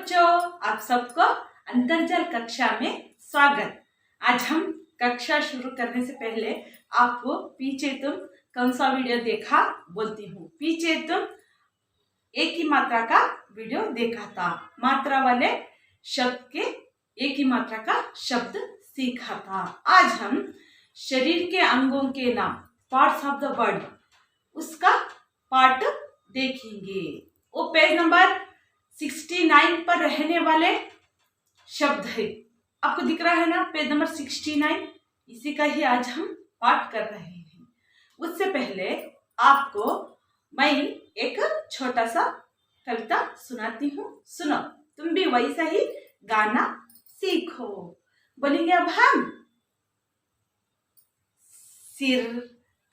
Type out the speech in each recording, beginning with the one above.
बच्चों, आप सबको अंतर्जाल कक्षा में स्वागत। आज हम कक्षा शुरू करने से पहले आपको पीछे तुम कौन सा वीडियो देखा बोलती हूँ। पीछे तुम एक ही मात्रा का वीडियो देखा था, मात्रा वाले शब्द के एक ही मात्रा का शब्द सीखा था। आज हम शरीर के अंगों के नाम, पार्ट्स ऑफ द बॉडी, उसका पार्ट देखेंगे। वो पेज नंबर 69 पर रहने वाले शब्द है। आपको दिख रहा है ना, पेज नंबर 69, इसी का ही आज हम पाठ कर रहे हैं। उससे पहले आपको मैं एक छोटा सा कविता सुनाती हूँ, सुनो। तुम भी वैसा ही गाना सीखो। बोलेंगे अब हम। सिर,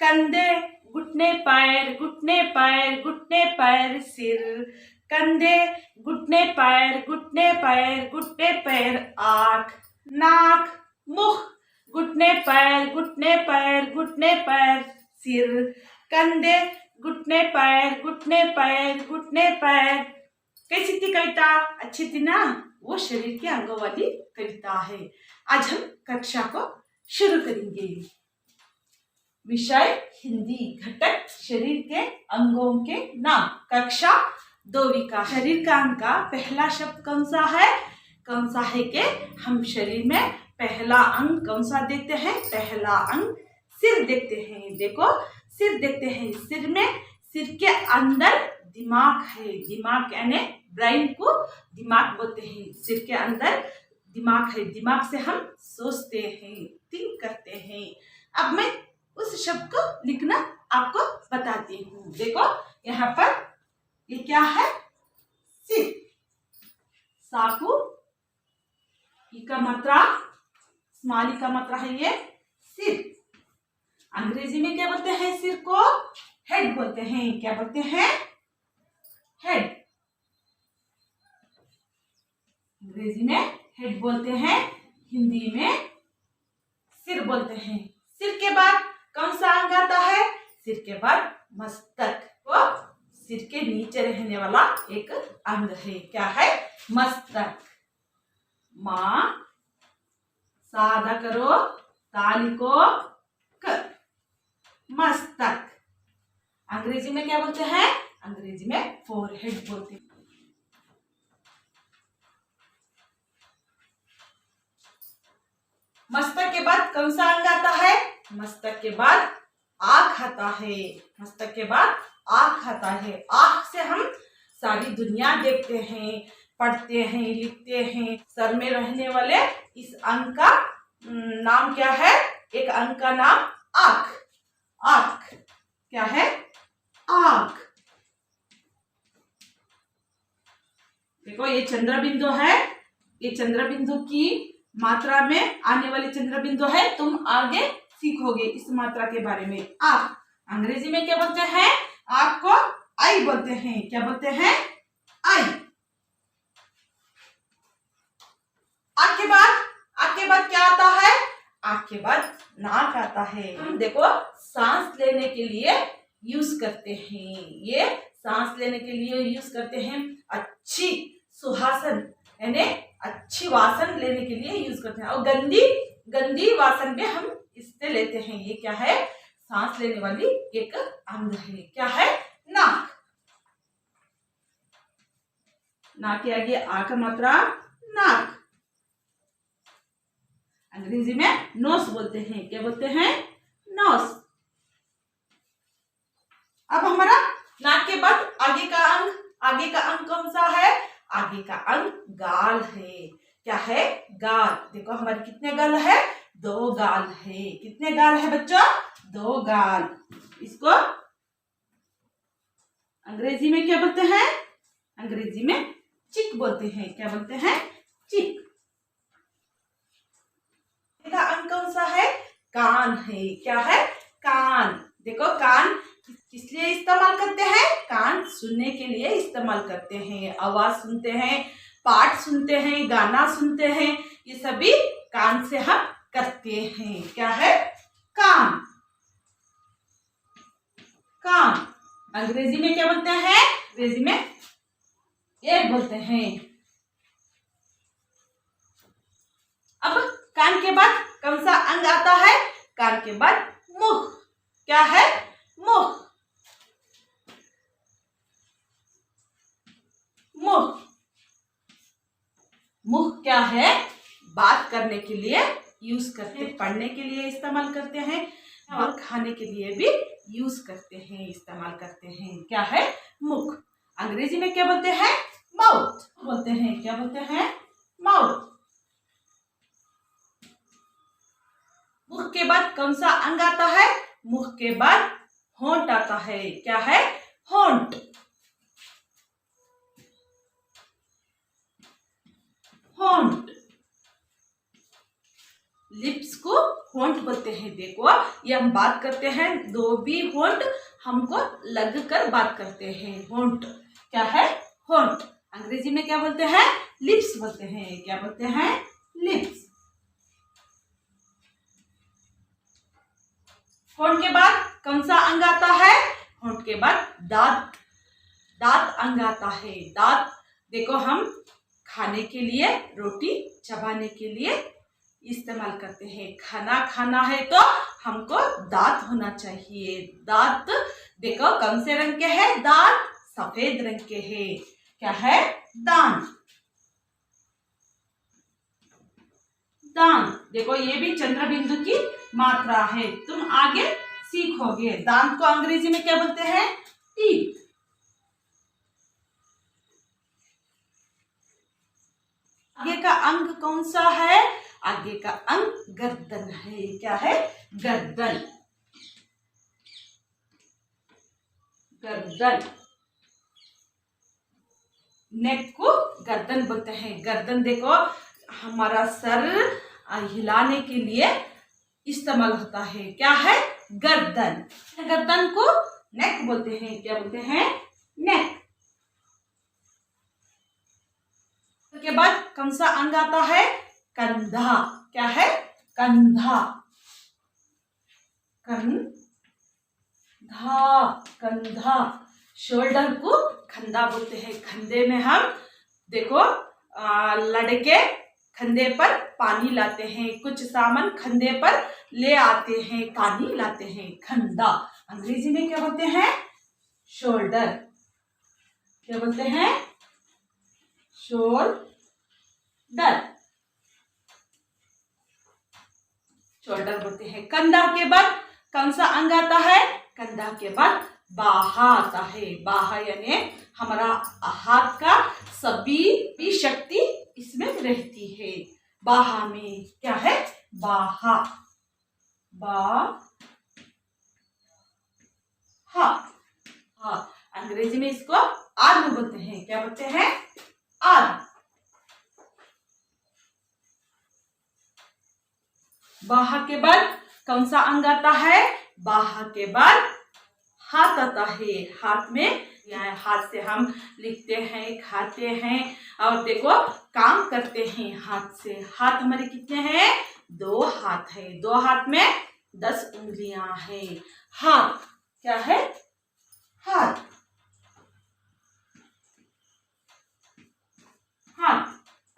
कंधे, घुटने पैर, घुटने पैर, घुटने पैर, सिर कंधे, घुटने पैर, घुटने पैर, घुटने पैर, आँख, नाक, मुख, घुटने पैर, घुटने पैर, घुटने पैर, सिर कंधे, घुटने पैर, घुटने पैर, घुटने पैर। कैसी थी कविता? अच्छी थी ना? वो शरीर के अंगों वाली कविता है। आज हम कक्षा को शुरू करेंगे। विषय हिंदी, घटक शरीर के अंगों के नाम, कक्षा 2वीं का। शरीर का अंग का पहला शब्द कौन सा है? कौन सा है कि हम शरीर में पहला अंग कौन सा देखते हैं? पहला अंग सिर देखते हैं। देखो, सिर देखते हैं। सिर में, सिर के अंदर दिमाग है। दिमाग यानी ब्रेन को दिमाग बोलते हैं। सिर के अंदर दिमाग है। दिमाग से हम सोचते हैं, थिंक करते हैं। अब मैं उस शब्द को लिखना आपको बताती हूँ। देखो यहाँ पर ये क्या है? सिर। साकू ई का मात्रा, स्मॉल ई का मात्रा है ये सिर। अंग्रेजी में क्या बोलते हैं सिर को? हेड बोलते हैं। क्या बोलते हैं? हेड। अंग्रेजी में हेड बोलते हैं, हिंदी में सिर बोलते हैं। सिर के बाद कौन सा अंग आता है? सिर के बाद मस्तक। वो सिर के नीचे रहने वाला एक अंग है। क्या है? मस्तक। माँ, सादा करो, ताली को कर, मस्तक। अंग्रेजी में क्या बोलते हैं? अंग्रेजी में फोरहेड बोलते हैं। मस्तक के बाद कौन सा अंग आता है? मस्तक के बाद आँख आता है। मस्तक के बाद आँख आता है। आँख से हम सारी दुनिया देखते हैं, पढ़ते हैं, लिखते हैं। सर में रहने वाले इस अंग का नाम क्या है? एक अंग का नाम आँख। आँख क्या है? आँख। देखो ये चंद्र बिंदु है। ये चंद्र बिंदु की मात्रा में आने वाली चंद्र बिंदु है। तुम आगे सीखोगे इस मात्रा के बारे में। आँख अंग्रेजी में क्या बोलते हैं? आँख को आई बोलते हैं। क्या बोलते हैं? आई। आँख के बाद क्या आता है? आँख के बाद नाक आता है। हम देखो सांस लेने के लिए यूज करते हैं। ये सांस लेने के लिए यूज करते हैं। अच्छी सुहासन यानी अच्छी वासन लेने के लिए यूज करते हैं। और गंदी वासन भी हम इससे लेते हैं। ये क्या है? सांस लेने वाली एक अंग है। क्या है? नाक। नाक के आगे आ का मात्रा नाक। अंग्रेजी में नोस बोलते हैं। क्या बोलते हैं? नोस। अब हमारा नाक के बाद आगे का अंग कौन सा है? आगे का अंग गाल है। क्या है? गाल। देखो हमारे कितने गाल है? 2 गाल है। कितने गाल है बच्चों? 2 गाल। इसको अंग्रेजी में क्या बोलते हैं? अंग्रेजी में चिक बोलते हैं। क्या बोलते हैं? चिक। का अंग कौन सा है? कान है। क्या है? कान। देखो कान किस लिए इस्तेमाल करते हैं? कान सुनने के लिए इस्तेमाल करते हैं। आवाज सुनते हैं, पाठ सुनते हैं, गाना सुनते हैं। ये सभी कान से हम करते हैं। क्या है? कान। कान अंग्रेजी में क्या बोलते हैं? अंग्रेजी में ईयर बोलते हैं। कान के बाद कौन सा अंग आता है? कान के बाद मुख। क्या है? मुख। मुख। मुख क्या है? बात करने के लिए यूज करते हैं, पढ़ने के लिए इस्तेमाल करते हैं और खाने के लिए भी यूज करते हैं, इस्तेमाल करते हैं। क्या है? मुख। अंग्रेजी में क्या बोलते हैं? माउथ बोलते हैं। क्या बोलते हैं? माउथ। मुख के बाद कौन सा अंग आता है? मुख के बाद होंठ आता है। क्या है? होंठ। होंठ। लिप्स को होंठ बोलते हैं। देखो ये हम बात करते हैं, दो भी होंठ हमको लग कर बात करते हैं। होंठ क्या है? होंठ। अंग्रेजी में क्या बोलते हैं? लिप्स बोलते हैं। क्या बोलते हैं? लिप्स। होंठ के बाद कौन सा अंग आता है? होंठ के बाद दांत। दांत अंग आता है। दांत देखो हम खाने के लिए, रोटी चबाने के लिए इस्तेमाल करते हैं। खाना खाना है तो हमको दांत होना चाहिए। दांत देखो कौन से रंग के हैं? दांत सफेद रंग के हैं। क्या है? दांत। दांत देखो ये भी चंद्र बिंदु की मात्रा है। तुम आगे सीखोगे। दांत को अंग्रेजी में क्या बोलते हैं? टीथ। आगे का अंग कौन सा है? आगे का अंग गर्दन है। क्या है? गर्दन। गर्दन। नेक को गर्दन बोलते हैं। गर्दन देखो हमारा सर हिलाने के लिए इस्तेमाल होता है। क्या है? गर्दन। गर्दन को नेक बोलते हैं। क्या बोलते हैं? नेक। के बाद कौन सा अंग आता है? कंधा। क्या है? कंधा। कंधा। कंधा। शोल्डर को कंधा बोलते हैं। कंधे में हम देखो लड़के कंधे पर पानी लाते हैं, कुछ सामान कंधे पर ले आते हैं, पानी लाते हैं। कंधा अंग्रेजी में क्या बोलते हैं? शोल्डर। क्या बोलते हैं? शोल्डर। शोल्डर बोलते हैं। कंधा के बाद कौन सा अंग आता है? कंधा के बाद बाहा आता है। बाहा यानी हमारा हाथ का सभी भी शक्ति इसमें रहती है। बाहा में क्या है? बाहा। हाँ अंग्रेजी में इसको आर्म बोलते हैं। क्या बोलते हैं? आर्म। बाहा के बाद कौन सा अंग आता है? बाहा के बाद हाथ आता है। हाथ में यहाँ हाथ से हम लिखते हैं, खाते हैं और देखो काम करते हैं हाथ से। हाथ हमारे कितने हैं? 2 हाथ है। 2 हाथ में 10 उंगलियां हैं। हाथ क्या है? हाथ। हाथ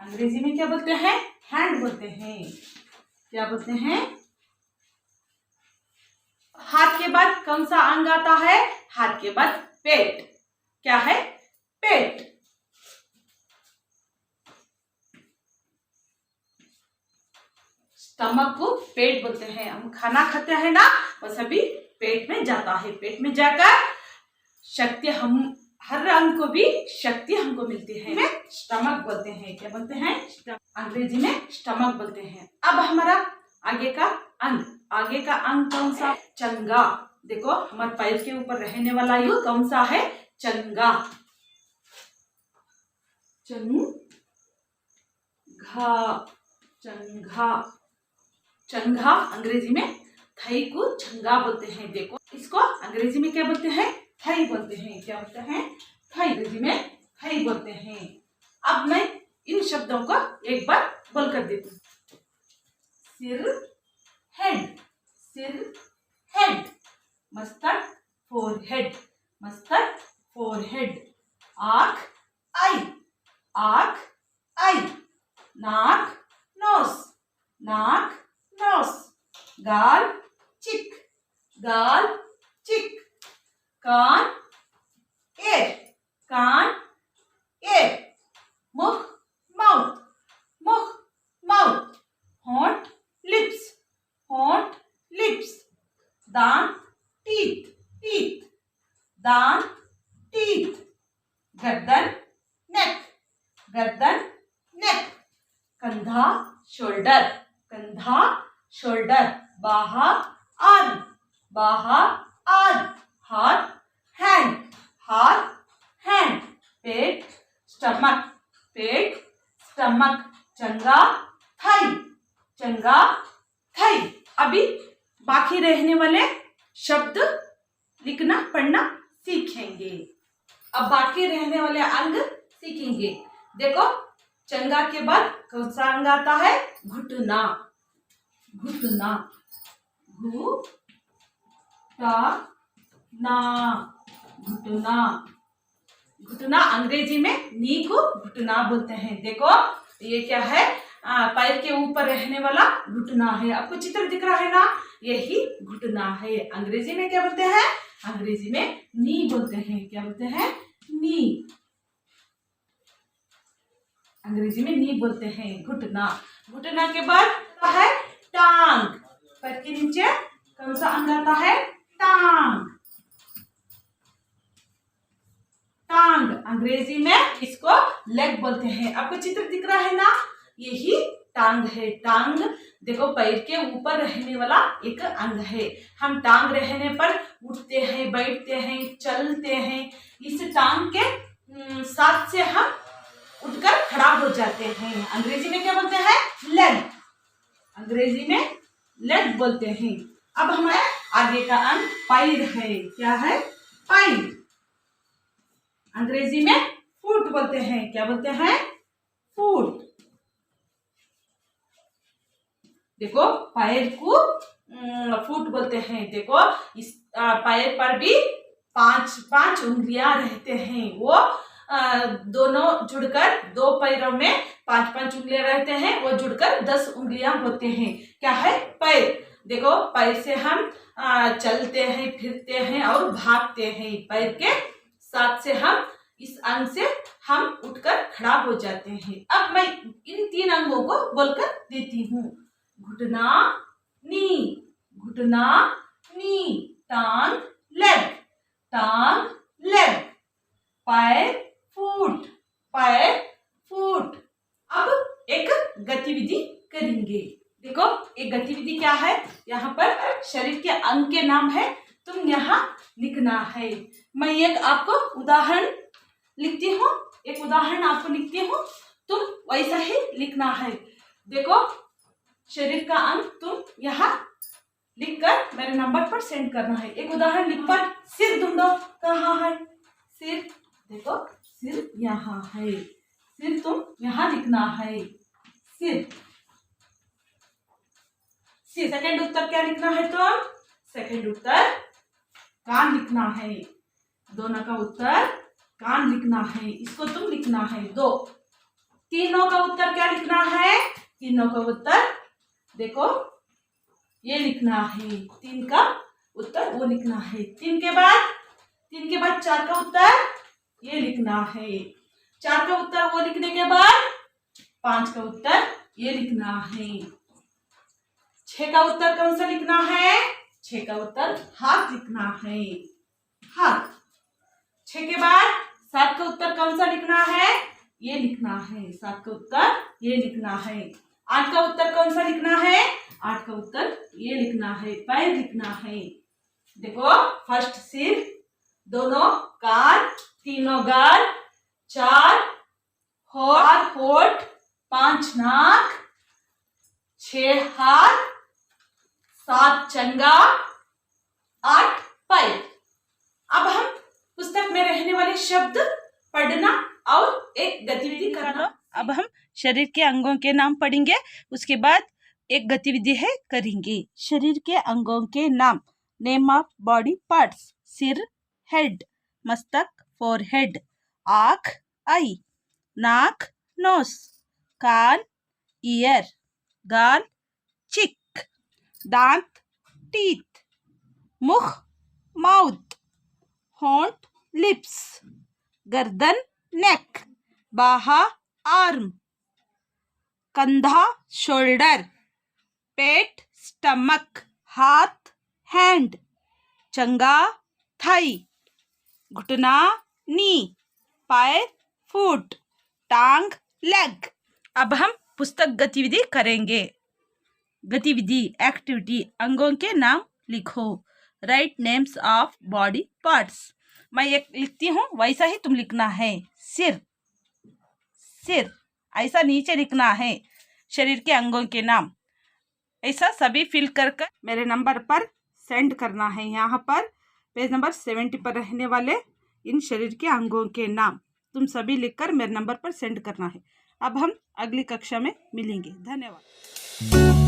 अंग्रेजी में क्या बोलते हैं? हैंड बोलते हैं। क्या बोलते हैं? हाथ के बाद कौन सा अंग आता है? हाथ के बाद पेट। क्या है? पेट। स्टमक को पेट बोलते हैं। हम खाना खाते हैं ना, वो सभी पेट में जाता है। पेट में जाकर शक्ति, हम हर अंग को भी शक्ति हमको मिलती है। स्टमक बोलते हैं। क्या बोलते हैं? अंग्रेजी में स्टमक बोलते हैं। अब हमारा आगे का अंग। आगे का अंग कौन सा? चंगा। देखो हमारे पैर के ऊपर रहने वाला ये कौन सा है? चंगा। चंगा। चंगा अंग्रेजी में थाई को चंगा बोलते हैं। देखो इसको अंग्रेजी में क्या बोलते हैं? थाई बोलते हैं। क्या बोलते हैं? थाई। अंग्रेजी में थाई बोलते हैं। अब मैं इन शब्दों को एक बार बोल कर देती हूँ। सिर, हेड। सिर, हेड। मस्तक, फोरहेड। मस्तक, फोरहेड। आंख, आई। आंख, आई। नाक, नोज। नाक, टीथ, गर्दन नेक, गर्दन नेक, कंधा शोल्डर, कंधा शोल्डर, बाहा आर्म, बाहा आर्म, हाथ हैंड, हाथ हैंड, पेट स्टमक, पेट स्टमक, चंगा थाई, चंगा थाई। अभी बाकी रहने वाले शब्द लिखना पढ़ना सीखेंगे। अब बाकी रहने वाले अंग सीखेंगे। देखो, चंगा के बाद कौन सा अंग आता है? घुटना, घुटना, घु टा ना, घुटना, घुटना अंग्रेजी में नी को घुटना बोलते हैं। देखो ये क्या है? पैर के ऊपर रहने वाला घुटना है। आपको चित्र दिख रहा है ना? यही घुटना है। अंग्रेजी में क्या बोलते हैं? अंग्रेजी में नी बोलते हैं। क्या बोलते हैं? नी। अंग्रेजी में नी बोलते हैं, घुटना। घुटना के बाद आता है टांग। पैर के नीचे कौन सा अंग आता है? टांग, टांग। अंग्रेजी में इसको लेग बोलते हैं। आपको चित्र दिख रहा है ना? यही टांग है। टांग देखो पैर के ऊपर रहने वाला एक अंग है। हम टांग रहने पर उठते हैं, बैठते हैं, चलते हैं। इस टांग के साथ से हम उठकर खड़ा हो जाते हैं। अंग्रेजी में क्या बोलते हैं? लेग। अंग्रेजी में लेग बोलते हैं। अब हमारे आगे का अंग पैर है। क्या है? पैर। अंग्रेजी में फुट बोलते हैं। क्या बोलते हैं? फुट। देखो पैर को फुट बोलते हैं। देखो इस पैर पर भी पांच उंगलियां रहते हैं। वो दोनों जुड़कर, दो पैरों में पांच उंगलियां रहते हैं। वो जुड़कर 10 उंगलियां होते हैं। क्या है? पैर। देखो पैर से हम चलते हैं, फिरते हैं और भागते हैं। पैर के साथ से हम इस अंग से हम उठकर खड़ा हो जाते हैं। अब मैं इन 3 अंगों को बोलकर देती हूँ। घुटना नी, घुटना नी, टांग लेग, टांग लेग, पैर फुट, पैर फुट। अब एक गतिविधि करेंगे। देखो एक गतिविधि क्या है? यहाँ पर शरीर के अंग के नाम है, तुम यहाँ लिखना है। मैं एक आपको उदाहरण लिखती हूँ, एक उदाहरण आपको लिखती हूँ, तुम वैसा ही लिखना है। देखो शरीर का अंग तुम यहाँ लिखकर मेरे नंबर पर सेंड करना है। एक उदाहरण लिखकर सिर ढूंढो, कहाँ है सिर? देखो सिर यहाँ है। सिर तुम यहाँ लिखना है, सिर। सेकंड उत्तर क्या लिखना है? तुम सेकंड उत्तर कान लिखना है। दोनों का उत्तर कान लिखना है। इसको तुम लिखना है 2। तीनों का उत्तर क्या लिखना है? तीनों का उत्तर देखो ये लिखना है। 3 का उत्तर वो लिखना है। 3 के बाद 4 का उत्तर ये लिखना है। 4 का उत्तर वो लिखने के बाद 5 का उत्तर ये लिखना है। 6 का उत्तर कौन सा लिखना है? 6 का उत्तर हाथ लिखना है, हाथ। 6 के बाद 7 का उत्तर कौन सा लिखना है? ये लिखना है। 7 का उत्तर ये लिखना है। 8 का उत्तर कौन सा लिखना है? 8 का उत्तर ये लिखना है, पैर लिखना है। देखो फर्स्ट सिर, दोनों कान, तीनों गाल, 4 होठ, 5 नाक, 6 हाथ, 7 चंगा, 8 पैर। अब हम पुस्तक में रहने वाले शब्द पढ़ना और एक गतिविधि करना। अब हम शरीर के अंगों के नाम पढ़ेंगे, उसके बाद एक गतिविधि है करेंगे। शरीर के अंगों के नाम। Name of body parts. सिर हेड, मस्तक फोरहेड, आँख आई, नाक नोस, कान ईयर, गाल चिक, दांत टीथ, मुख माउथ, होंठ लिप्स, गर्दन नेक, बाहा आर्म, कंधा शोल्डर, पेट स्टमक, हाथ हैंड, चंगा थाई, घुटना नी, पैर फुट, टांग लेग। अब हम पुस्तक गतिविधि करेंगे। गतिविधि एक्टिविटी, अंगों के नाम लिखो। Right names of body parts. मैं एक लिखती हूँ, वैसा ही तुम लिखना है। सिर, सिर, ऐसा नीचे लिखना है शरीर के अंगों के नाम। ऐसा सभी फिल कर मेरे नंबर पर सेंड करना है। यहाँ पर पेज नंबर 70 पर रहने वाले इन शरीर के अंगों के नाम तुम सभी लिखकर मेरे नंबर पर सेंड करना है। अब हम अगली कक्षा में मिलेंगे। धन्यवाद।